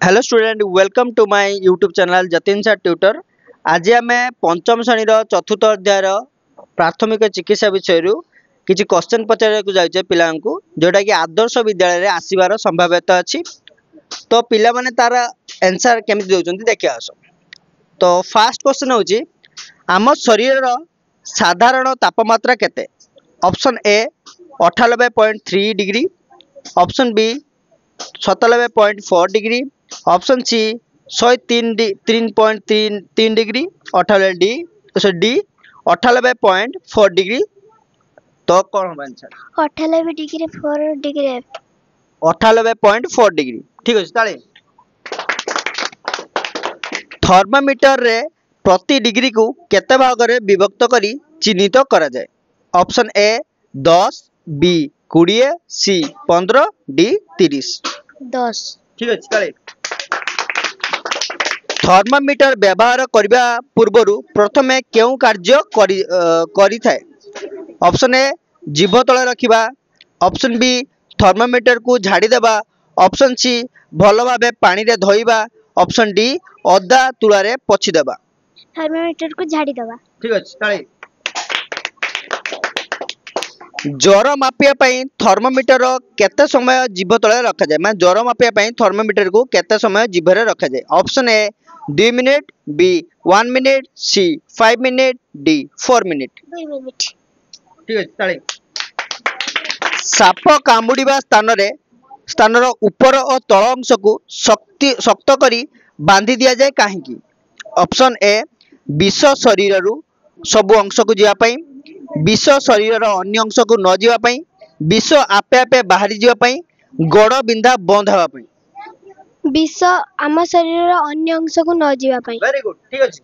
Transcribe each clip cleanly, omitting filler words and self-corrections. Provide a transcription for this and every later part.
Hello student welcome to my YouTube channel Jatin sir tutor. आज आम पंचम श्रेणी चतुर्थ अध्याय प्राथमिक चिकित्सा विषय किसी क्वेश्चन पचार जाए पिला जोटा कि आदर्श विद्यालय आसबार संभाव्यता अच्छी। तो पिला माने तार आंसर केमी दौरान देखिए आस। तो फास्ट क्वेश्चन हूँ आम शरीर साधारण तापमात्रा केते? Option A 98.3 degree, option B 97.4 degree, option C 103.3 degree, D 98.4 degree. तो कौन होगा आंसर? 98 डिग्री 4 डिग्री 98.4 डिग्री ठीक अच्छे ताले। थर्मोमीटर रे प्रति डिग्री को केते भाग रे विभक्त करी चिन्हित करा जाए? Option A 10, B 20, C 15, D 30। 10 ठीक अच्छे ताले। थर्मोमीटर व्यवहार करने पूर्व प्रथमे केउ कार्य करी थाए? ऑप्शन ए जीभ तले रखिबा, ऑप्शन बी थर्मोमीटर को झाड़ी देबा, ऑप्शन सी भल भाबे पानी रे धोइबा, ऑप्शन डी अदा तुला रे पोछि देबा। थर्मोमीटर को झाड़ी देबा। ठीक अच्छे ताले। ज्वर मापिया पई थर्मोमीटर केते समय जीभ तले रखा जाए? माने ज्वर मापिया पई थर्मोमीटर को केते समय जीभ रे रखा जाए? Option A 2 minute, B 1 minute, C 5 minute, D 4 minute. 2 minute ठीक है ताले। साप कामुड़िबा स्थानर ऊपर और तल अंश को शक्त करी बांधी दिया जाए काहेकि? ऑप्शन ए विष शरीर रु सब अंश को जीवा पई, विष शरीर अन्य अंश को न जीवा पई, विष आपे आपे बाहरी जीवा पई, गोड़ बिंधा बंद हवा पई। विष आम शरीर अन्य अंश को न जीवा पई। वेरी गुड ठीक अछि।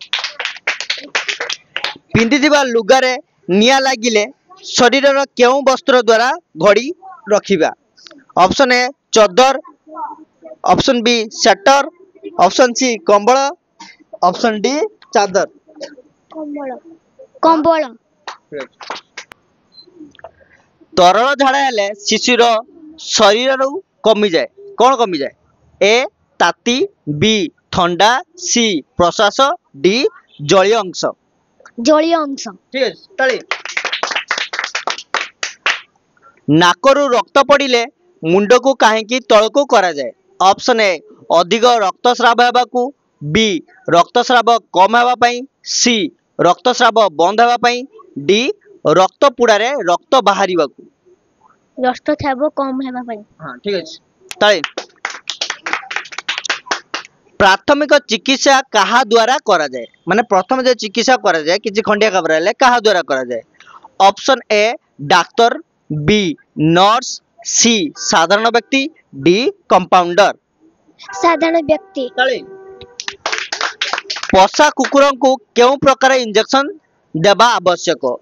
पिंदी दिबा लुगारे निया लागिले शरीर केउ वस्त्र द्वारा घड़ी रखिबा? ऑप्शन ए चदर, option B sweater, option C कंबल, ऑप्शन डी चादर। कंबल कंबल। तरल झाड़ा हेले शिशुर शरीर रु कमी जाए, कौन कमी जाए? ए ताती, बी ठंडा, सी प्रश्वास, डी जलीय अंश। जलीय अंश। ठीक है ताली। नाकरु रक्त पड़िले मुंड को काहेकि तलको करा जाए? ऑप्शन ए अधिक रक्तस्राव हेबा को, बी रक्तस्राव कम हेबा पई, सी रक्तस्राव बंद हेबा पई, डी रक्त पुड़ारे रक्त बाहरिबा को। रक्तस्राव कम हेबा पई। हां ठीक अछि ताली। प्राथमिक चिकित्सा कहा द्वारा करा जाए? माने प्रथम जे चिकित्सा करा जाए किछि खंडिया खबर हेले कहा द्वारा करा जाए? Option A doctor, B nurse, C साधारण व्यक्ति, डी कंपाउंडर। साधारण व्यक्ति। ताली। पोषा कुकुर को केउ प्रकार इंजेक्शन देबा आवश्यक?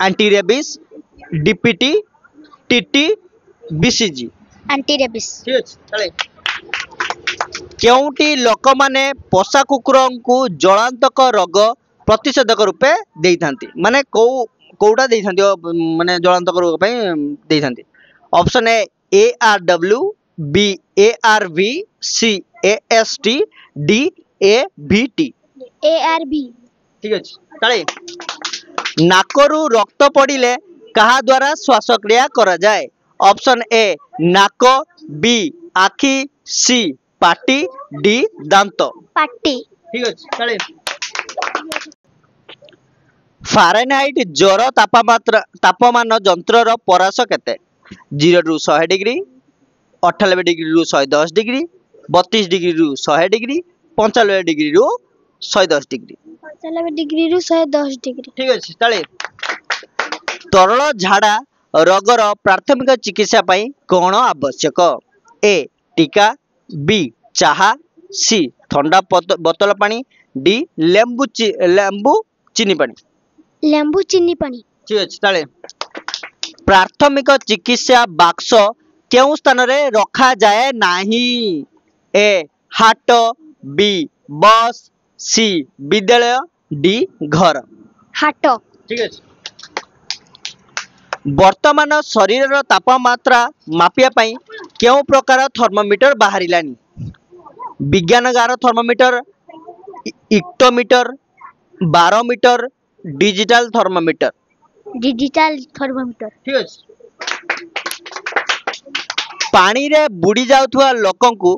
Anti rabies, DPT, TT, BCG. Anti rabies. ठीक अछि ताली। केउटी लोक माने पोषा कुकुर को जलांतक रोग प्रतिषेधक रूपे देई थांती? माने कोउटा देई थांती माने जलांतक रोग पई देई थांती? Option A ARW, B ARV, C AST, D AVT. ARV. ठीक अछि ताले। नाकरु रक्त पड़िले कहा द्वारा श्वासक्रिया करा जाए? ऑप्शन ए नाक, बी आखि, सी पाटी, डी दांत। पाटी। ठीक अछि ताले। फारेनहाइट ज्वर तापमान जंत्र परास केते? 0 रु 100 डिग्री, 98 डिग्री रु 110 डिग्री, 32 डिग्री रु 100 डिग्री, 95 डिग्री रु 110 डिग्री। 95 डिग्री रु 110 डिग्री। ठीक अछि ताले। तरल झाड़ा रोगर प्राथमिक चिकित्सा पई कोन आवश्यक? ए टीका, बी चाहा, सी ठंडा बोतल पानी, डी लेंबू चीनी पानी। लेंबू चीनी पानी। ठीक अछि ताले। प्राथमिक चिकित्सा बाक्स केउ स्थान रे रखा जाए नाही? ए हाट, बी बस, सी विद्यालय, डी घर। हाट। ठीक अछि। वर्तमान शरीर तापमात्रा मापिया पई केउ प्रकार थर्मोमीटर बाहरिलानी? विज्ञानगार थर्मोमीटर, इक्टोमीटर, barometer, digital thermometer. Digital thermometer. ठीक अछि। पानी रे बुड़ी जाउथुआ लोकंकु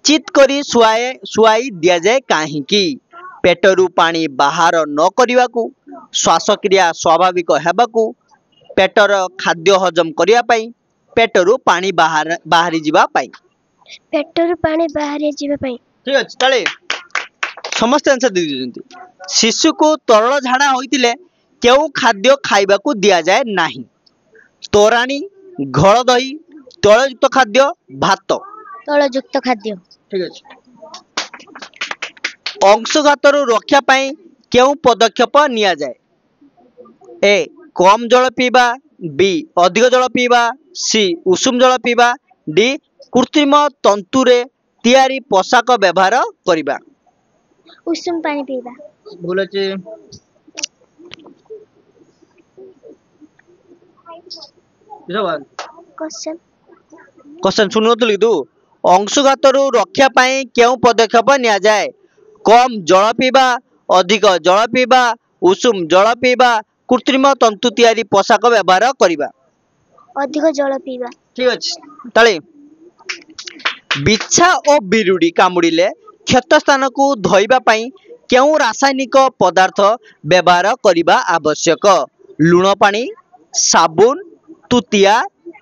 चित करी सुआई दिया जाए काहींकि पेटरू पानी बाहर न करिवाकू, श्वासक्रिया स्वाभाविक हेबाकू, पेटर खाद्य हजम करिया पई, पेटरू पानी बाहरी जीवा पई। पेटरू पानी बाहरी जीवा पई। ठीक अछि ताले समस्त आंसर दे दिजंती। शिशु को तरल झाड़ा होइतिले केउ खाद्य खाइबाकू दिया जाए नाही? तोराणी, घोल दही, तैलयुक्त खाद्य, भात। तैलयुक्त खाद्य। ठीक अछि। अंशुघातरू रक्षा पाई केउ पदक्षेप निया जाए? ए कम जल पीबा, बी अधिक जल पीबा, सी उषुम जल पीबा, डी कृत्रिम तंतुरे तैयारी पोशाक व्यवहार करिबा। उषुम पानी पीबा। भूल अछि। क्वेश्चन सुनतली तू अंशुघातरू रक्षा पाई केउ पदक्षेप निया जाए? कम जल पीबा, अधिक जल पीबा, उषुम जल पीबा, कृत्रिम तंतु तैयारी पोशाक व्यवहार करिबा। अधिक जल पीबा। ठीक अछि ताले बिच्छा और बिरुडी कामुड़िले क्षत स्थान को धोइबा पाई केउ रासायनिक पदार्थ व्यवहार करिबा आवश्यक? लूण पानी, साबुन, तुतिया,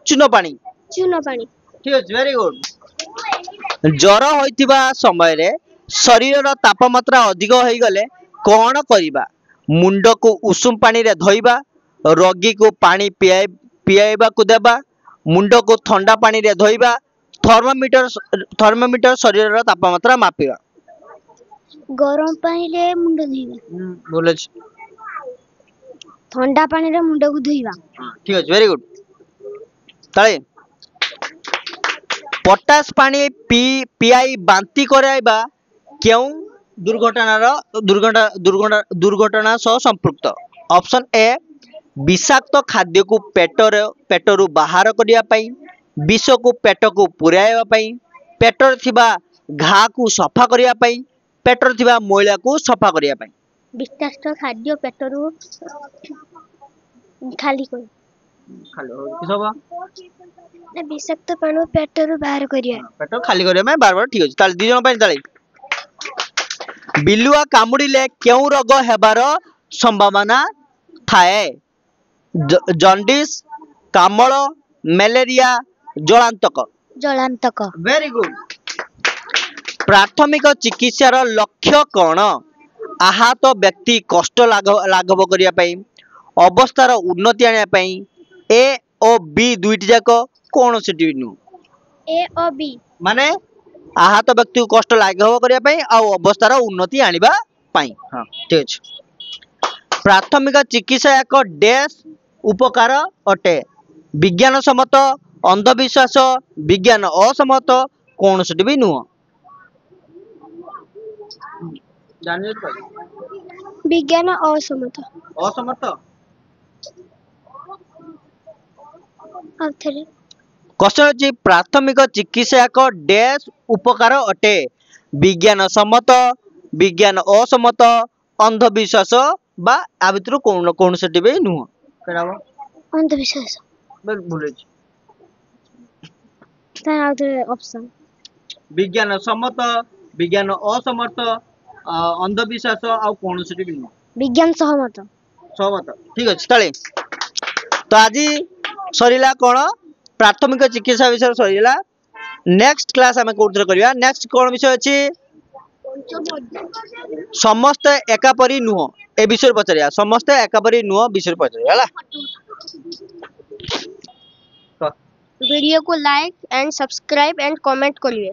चून पानी। चून पानी। ठीक अछि वेरी गुड। ज्वर होइतिबा समय रे शरीर रो तापमात्रा अधिक होई गले कोन करिबा? मुंड को उषुम पानी रे धोइबा, रोगी को पानी पियाइबा को देबा, मुंड को ठंडा पानी रे धोइबा, थर्मोमीटर शरीर रो तापमात्रा मापिबा। गरम पानी रे मुंड धोइबा। बोले छी। ठंडा पानी रे मुंड को धोइबा। ठीक अछि वेरी गुड। ताले पोटास पानी पियाई बांती कराइबा केउ दुर्घटना सह संपृक्त? ऑप्शन ए विषाक्त खाद्य को पेटरू बाहर करिया पई, विष को पेट को पुराइबा पई, पेटर थिबा घा को सफा करिया पई, पेटर थिबा मैला को सफा करिया पई। विषाक्त खाद्य पेटरू खाली कर। किस हबा? ना विषाक्त पानी पेटरू बाहर करिया। पेट खाली करिया में बार ठीक अछि। ताले 2 जण पई ताले बिलुआ कामुड़िले केउ रोग हेबार संभावना थाए? जॉन्डिस, कामल, मलेरिया, जलांतक। जलांतक। Very good. प्राथमिक चिकित्सार लक्ष्य कौन? आहत व्यक्ति कष्ट लाघव करिया पई, अवस्थार उन्नति आनिया पई, ए ओ बी दुईटी जाक कौन सेटी नु? ए ओ बी माने आहत व्यक्ति को कष्ट लाघव करिया पई आ अवस्थार उन्नति आनिबा पई। हां ठीक अछि। प्राथमिक चिकित्सा एक डैश उपकार अटे? विज्ञान सम्मत, अंधविश्वास, विज्ञान असम्मत, कौन सेटी भी नुह? विज्ञान असम्मत। असम्मत आउथरे क्वेश्चन अछि प्राथमिक चिकित्सा एक डैश उपकार अटे? विज्ञान सम्मत, विज्ञान असम्मत, अंधविश्वास बा आ भितरु कौन सेटी भी नुह? केडाबो अंधविश्वास। बस भूल अछि। ता आउथरे ऑप्शन विज्ञान सम्मत, विज्ञान असम्मत, अंधविश्वास आ कौन सेटी भी नुह? विज्ञान सहमत। सहमत ठीक अछि ताले तो आजी सरिला कोन प्राथमिक चिकित्सा विषय सरिला। नेक्स्ट क्लास हमें कोथरे करिया। नेक्स्ट कोन विषय अछि? समस्त एकापरी नुह ए विषय पचरिया। समस्त एकापरी नुह विषय पचरिया हला। वीडियो को like and subscribe and comment करिए।